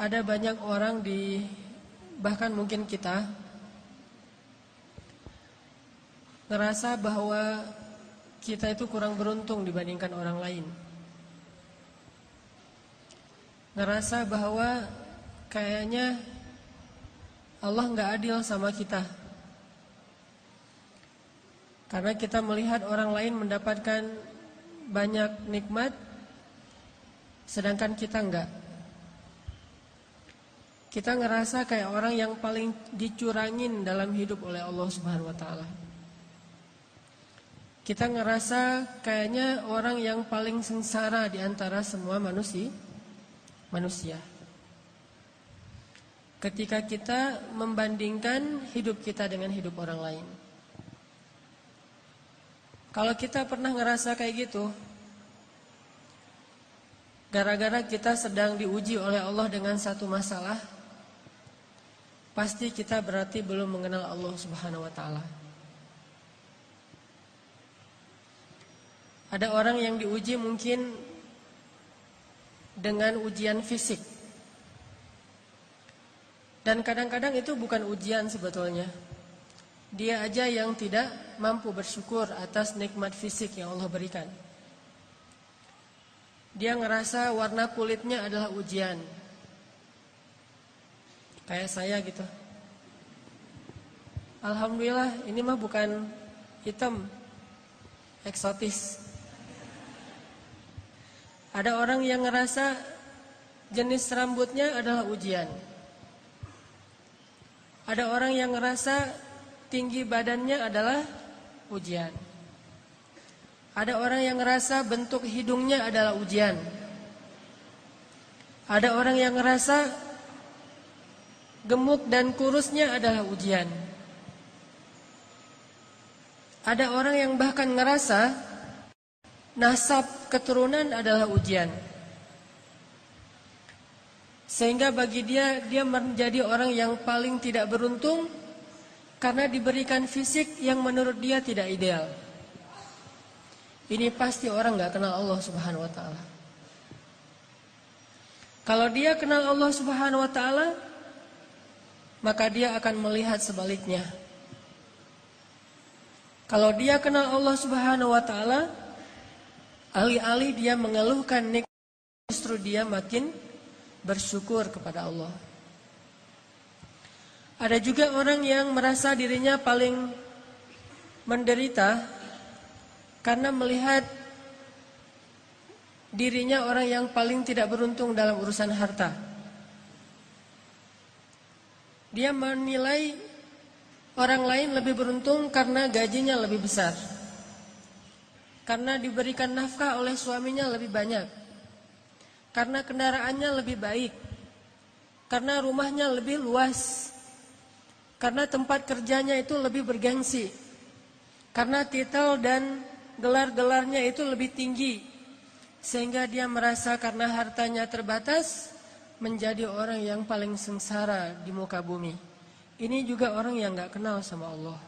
ada banyak orang bahkan mungkin kita ngerasa bahwa kita itu kurang beruntung dibandingkan orang lain. Ngerasa bahwa kayaknya Allah nggak adil sama kita. Karena kita melihat orang lain mendapatkan banyak nikmat, sedangkan kita enggak. Kita ngerasa kayak orang yang paling dicurangin dalam hidup oleh Allah Subhanahu wa taala. Kita ngerasa kayaknya orang yang paling sengsara di antara semua manusia. Ketika kita membandingkan hidup kita dengan hidup orang lain. Kalau kita pernah ngerasa kayak gitu, gara-gara kita sedang diuji oleh Allah dengan satu masalah, pasti kita berarti belum mengenal Allah Subhanahu wa taala. Ada orang yang diuji mungkin dengan ujian fisik. Dan kadang-kadang itu bukan ujian sebetulnya. Dia aja yang tidak mampu bersyukur atas nikmat fisik yang Allah berikan. Dia ngerasa warna kulitnya adalah ujian. Kayak saya gitu. Alhamdulillah ini mah bukan hitam, eksotis. Ada orang yang ngerasa jenis rambutnya adalah ujian. Ada orang yang ngerasa tinggi badannya adalah ujian. Ada orang yang ngerasa bentuk hidungnya adalah ujian. Ada orang yang ngerasa gemuk dan kurusnya adalah ujian. Ada orang yang bahkan ngerasa nasab keturunan adalah ujian. Sehingga bagi dia menjadi orang yang paling tidak beruntung karena diberikan fisik yang menurut dia tidak ideal. Ini pasti orang gak kenal Allah Subhanahu wa ta'ala. Kalau dia kenal Allah Subhanahu wa ta'ala, maka dia akan melihat sebaliknya. Kalau dia kenal Allah Subhanahu wa ta'ala, alih-alih dia mengeluhkan nikmat, justru dia makin bersyukur kepada Allah. Ada juga orang yang merasa dirinya paling menderita karena melihat dirinya orang yang paling tidak beruntung dalam urusan harta. Dia menilai orang lain lebih beruntung karena gajinya lebih besar, karena diberikan nafkah oleh suaminya lebih banyak, karena kendaraannya lebih baik, karena rumahnya lebih luas, karena tempat kerjanya itu lebih bergengsi, karena titel dan gelar-gelarnya itu lebih tinggi, sehingga dia merasa karena hartanya terbatas menjadi orang yang paling sengsara di muka bumi. Ini juga orang yang gak kenal sama Allah.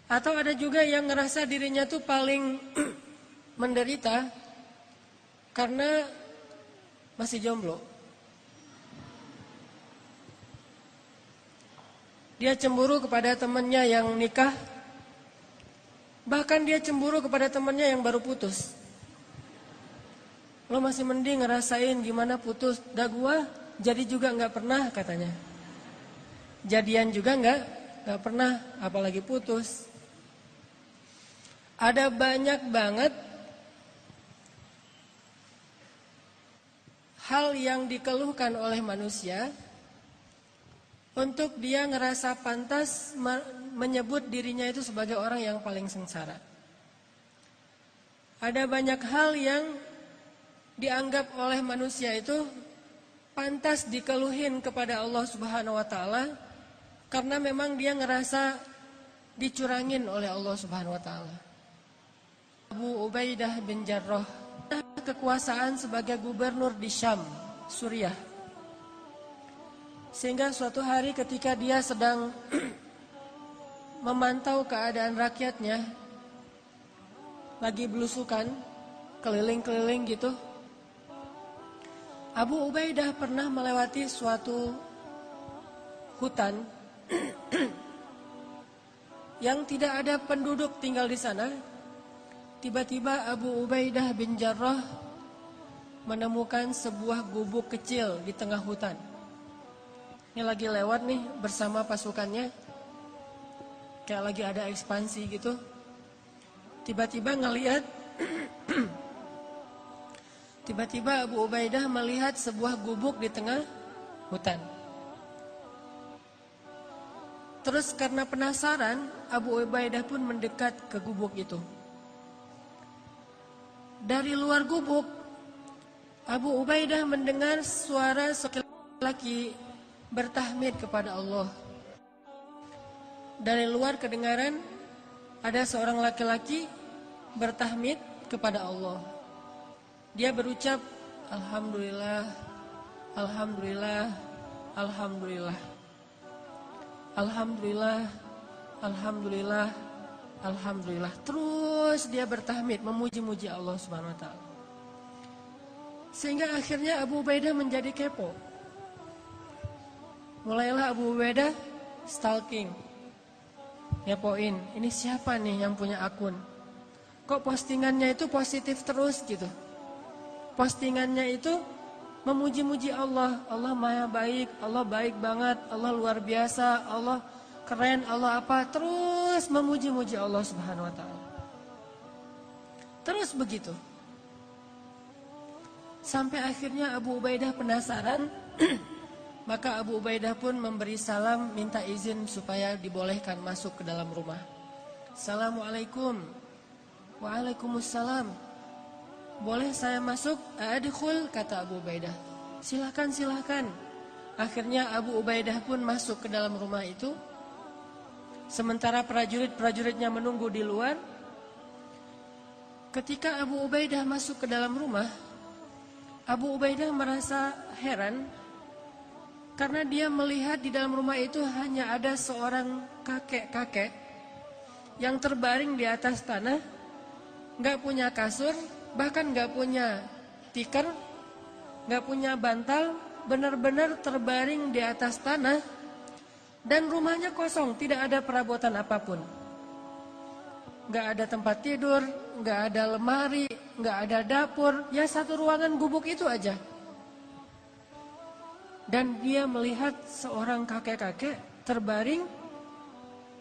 Atau ada juga yang ngerasa dirinya tuh paling menderita karena masih jomblo. Dia cemburu kepada temannya yang nikah. Bahkan dia cemburu kepada temannya yang baru putus. Lo masih mending ngerasain gimana putus. Dah gua jadi juga gak pernah katanya. Jadian juga gak pernah, apalagi putus. Ada banyak banget hal yang dikeluhkan oleh manusia untuk dia ngerasa pantas menyebut dirinya itu sebagai orang yang paling sengsara. Ada banyak hal yang dianggap oleh manusia itu pantas dikeluhin kepada Allah Subhanahu wa ta'ala karena memang dia ngerasa dicurangin oleh Allah Subhanahu wa ta'ala. Abu Ubaidah bin Jarrah kekuasaan sebagai gubernur di Syam, Suriah. Sehingga suatu hari ketika dia sedang memantau keadaan rakyatnya, lagi belusukan, keliling-keliling gitu, Abu Ubaidah pernah melewati suatu hutan yang tidak ada penduduk tinggal di sana. Tiba-tiba Abu Ubaidah bin Jarrah menemukan sebuah gubuk kecil di tengah hutan. Ini lagi lewat nih bersama pasukannya, kayak lagi ada ekspansi gitu. Tiba-tiba ngelihat tiba-tiba Abu Ubaidah melihat sebuah gubuk di tengah hutan. Terus karena penasaran, Abu Ubaidah pun mendekat ke gubuk itu. Dari luar gubuk, Abu Ubaidah mendengar suara seorang laki bertahmid kepada Allah. Dari luar kedengaran ada seorang laki-laki bertahmid kepada Allah. Dia berucap, Alhamdulillah, Alhamdulillah, Alhamdulillah. Alhamdulillah, Alhamdulillah, Alhamdulillah. Terus dia bertahmid, memuji-muji Allah Subhanahu wa ta'ala. Sehingga akhirnya Abu Ubaidah menjadi kepo. Mulailah Abu Ubaidah stalking. Ngepoin, ini siapa nih yang punya akun? Kok postingannya itu positif terus gitu? Postingannya itu memuji-muji Allah. Allah maha baik, Allah baik banget, Allah luar biasa, Allah keren, Allah apa. Terus memuji-muji Allah Subhanahu wa ta'ala. Terus begitu. Sampai akhirnya Abu Ubaidah penasaran. Maka Abu Ubaidah pun memberi salam, minta izin supaya dibolehkan masuk ke dalam rumah. Assalamualaikum. Waalaikumsalam. Boleh saya masuk? Adkhul, kata Abu Ubaidah. Silakan, silakan. Akhirnya Abu Ubaidah pun masuk ke dalam rumah itu. Sementara prajurit-prajuritnya menunggu di luar. Ketika Abu Ubaidah masuk ke dalam rumah, Abu Ubaidah merasa heran karena dia melihat di dalam rumah itu hanya ada seorang kakek-kakek yang terbaring di atas tanah, nggak punya kasur, bahkan nggak punya tikar, nggak punya bantal, benar-benar terbaring di atas tanah, dan rumahnya kosong, tidak ada perabotan apapun, nggak ada tempat tidur, nggak ada lemari, nggak ada dapur, ya satu ruangan gubuk itu aja. Dan dia melihat seorang kakek-kakek terbaring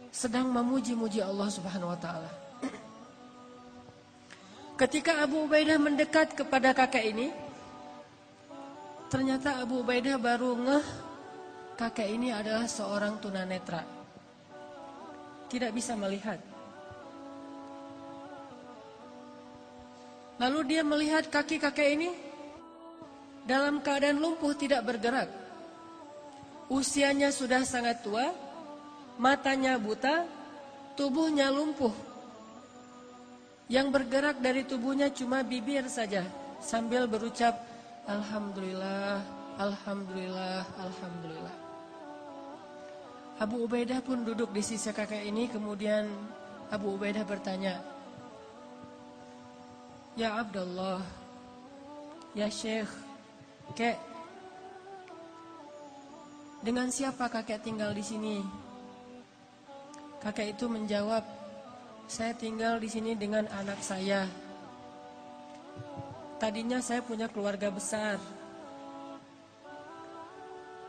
sedang memuji-muji Allah Subhanahu wa ta'ala. Ketika Abu Ubaidah mendekat kepada kakek ini, ternyata Abu Ubaidah baru ngeh kakek ini adalah seorang tunanetra. Tidak bisa melihat. Lalu dia melihat kaki kakek ini dalam keadaan lumpuh, tidak bergerak. Usianya sudah sangat tua, matanya buta, tubuhnya lumpuh. Yang bergerak dari tubuhnya cuma bibir saja, sambil berucap, Alhamdulillah, Alhamdulillah, Alhamdulillah. Abu Ubaidah pun duduk di sisi kakek ini, kemudian Abu Ubaidah bertanya, Ya Abdullah, Ya Syekh, Kek, dengan siapa kakek tinggal di sini? Kakek itu menjawab, saya tinggal di sini dengan anak saya. Tadinya saya punya keluarga besar.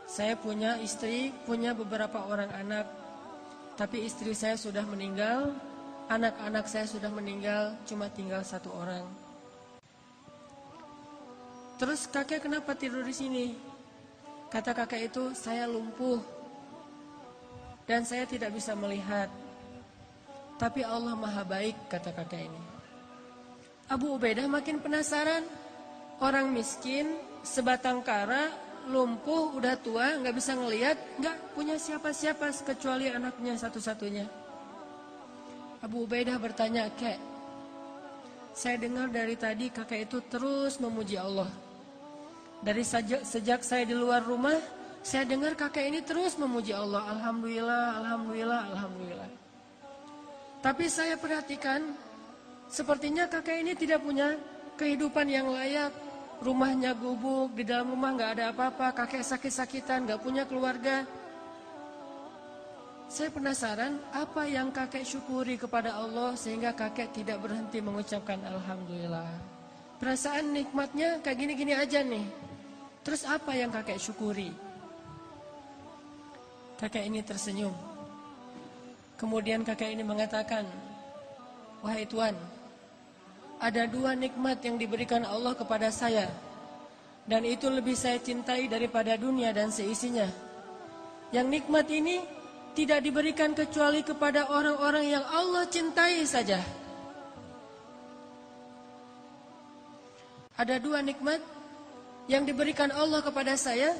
Saya punya istri, punya beberapa orang anak. Tapi istri saya sudah meninggal, anak-anak saya sudah meninggal, cuma tinggal satu orang. Terus kakek kenapa tidur di sini? Kata kakek itu, saya lumpuh dan saya tidak bisa melihat. Tapi Allah maha baik, kata kakek ini. Abu Ubaidah makin penasaran. Orang miskin, sebatang kara, lumpuh, udah tua, gak bisa ngelihat, gak punya siapa-siapa kecuali anaknya satu-satunya. Abu Ubaidah bertanya, Kek, saya dengar dari tadi kakek itu terus memuji Allah. Dari sejak saya di luar rumah, saya dengar kakek ini terus memuji Allah. Alhamdulillah, Alhamdulillah, Alhamdulillah. Tapi saya perhatikan, sepertinya kakek ini tidak punya kehidupan yang layak, rumahnya gubuk, di dalam rumah nggak ada apa-apa, kakek sakit-sakitan, nggak punya keluarga. Saya penasaran apa yang kakek syukuri kepada Allah sehingga kakek tidak berhenti mengucapkan Alhamdulillah. Perasaan nikmatnya kayak gini-gini aja nih. Terus apa yang kakek syukuri? Kakek ini tersenyum. Kemudian kakek ini mengatakan, wahai Tuan, ada 2 nikmat yang diberikan Allah kepada saya, dan itu lebih saya cintai daripada dunia dan seisinya. Yang nikmat ini tidak diberikan kecuali kepada orang-orang yang Allah cintai saja. Ada 2 nikmat yang diberikan Allah kepada saya,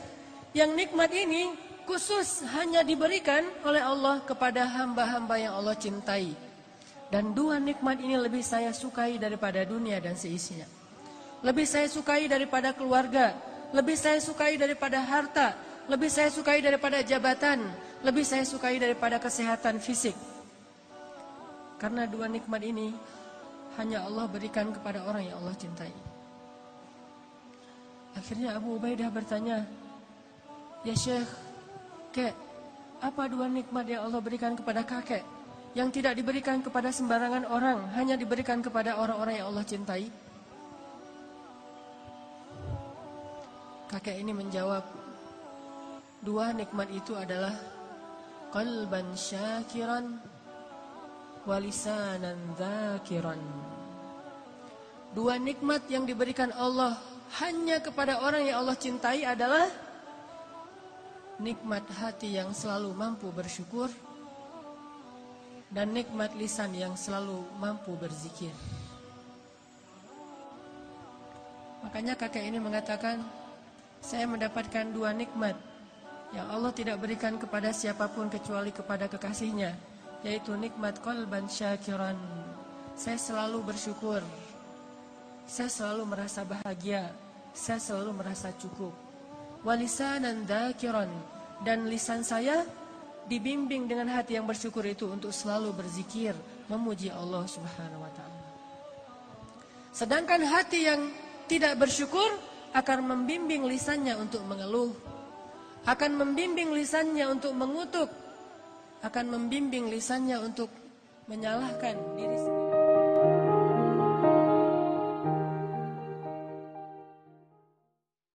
yang nikmat ini khusus hanya diberikan oleh Allah kepada hamba-hamba yang Allah cintai. Dan 2 nikmat ini lebih saya sukai daripada dunia dan seisinya. Lebih saya sukai daripada keluarga, lebih saya sukai daripada harta, lebih saya sukai daripada jabatan, lebih saya sukai daripada kesehatan fisik. Karena 2 nikmat ini hanya Allah berikan kepada orang yang Allah cintai. Akhirnya Abu Ubaidah bertanya, ya Syekh, Kek, apa 2 nikmat yang Allah berikan kepada kakek yang tidak diberikan kepada sembarangan orang, hanya diberikan kepada orang-orang yang Allah cintai? Kakek ini menjawab, 2 nikmat itu adalah qalban syakiran wa lisanan dzakiran. 2 nikmat yang diberikan Allah hanya kepada orang yang Allah cintai adalah nikmat hati yang selalu mampu bersyukur dan nikmat lisan yang selalu mampu berzikir. Makanya kakek ini mengatakan, saya mendapatkan 2 nikmat yang Allah tidak berikan kepada siapapun kecuali kepada kekasihnya, yaitu nikmat qalban syakiran. Saya selalu bersyukur, saya selalu merasa bahagia, saya selalu merasa cukup. Walisanan dzakiran, dan lisan saya dibimbing dengan hati yang bersyukur itu untuk selalu berzikir, memuji Allah Subhanahu wa taala. Sedangkan hati yang tidak bersyukur akan membimbing lisannya untuk mengeluh, akan membimbing lisannya untuk mengutuk, akan membimbing lisannya untuk menyalahkan diri sendiri.